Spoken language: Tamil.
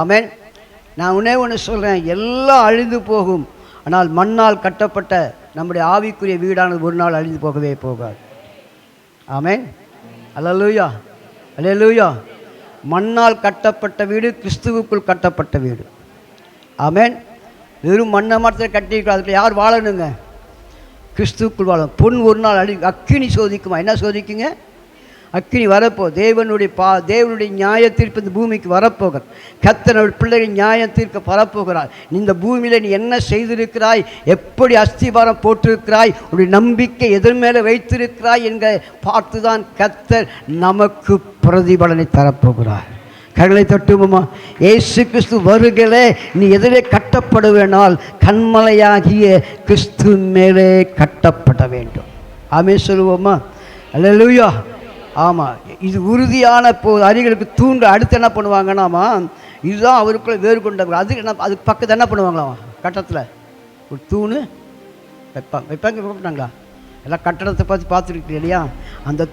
ஆமென். நான் ஒன்று சொல்கிறேன், எல்லாம் அழிந்து போகும். ஆனால் மண்ணால் கட்டப்பட்ட நம்முடைய ஆவிக்குரிய வீடானது ஒரு நாள் அழிந்து போகவே போகாது. ஆமென். அல்லேலூயா, அல்லேலூயா. மண்ணால் கட்டப்பட்ட வீடு கிறிஸ்துவுக்குள் கட்டப்பட்ட வீடு. ஆமென். வெறும் மண்ணை மாத்திரம் கட்டியிருக்கிறோம், அதுக்கு யார் வாழணுங்க? கிறிஸ்துவுக்குள் வாழும். பொன் ஒரு நாள் அக்கினி சோதிக்குமா? என்ன சோதிக்குங்க? அக்கினி வரப்போ தேவனுடைய நியாய தீர்ப்பு இந்த பூமிக்கு வரப்போகிறார். கர்த்தர் பிள்ளைகள் நியாயம் தீர்க்க வரப்போகிறார். இந்த பூமியில் நீ என்ன செய்திருக்கிறாய், எப்படி அஸ்திபாரம் போட்டிருக்கிறாய், உன்னுடைய நம்பிக்கை எதன் மேலே வைத்திருக்கிறாய் என்கிற பார்த்து தான் கர்த்தர் நமக்கு பிரதிபலனை தரப்போகிறார். கரங்களை தட்டுவோமா? இயேசு கிறிஸ்து வருகளே, நீ எதிரே கட்டப்படுவேனால் கண்மலையாகிய கிறிஸ்து மேலே கட்டப்பட வேண்டும். ஆமென் சொல்லுவோமா? அல்லேலூயா. ஆமாம், இது உறுதியான அரிகளுக்கு தூண்டு. அடுத்து என்ன பண்ணுவாங்கன்னாமா, இதுதான் அவருக்குள்ளே வேறு கொண்டவர். அதுக்கு பக்கத்தில் என்ன பண்ணுவாங்களாம்? கட்டத்தில் ஒரு தூணு வைப்பாங்க. வைப்பாங்களா? எல்லாம் கட்டடத்தை பார்த்துருக்கீங்க இல்லையா? அந்த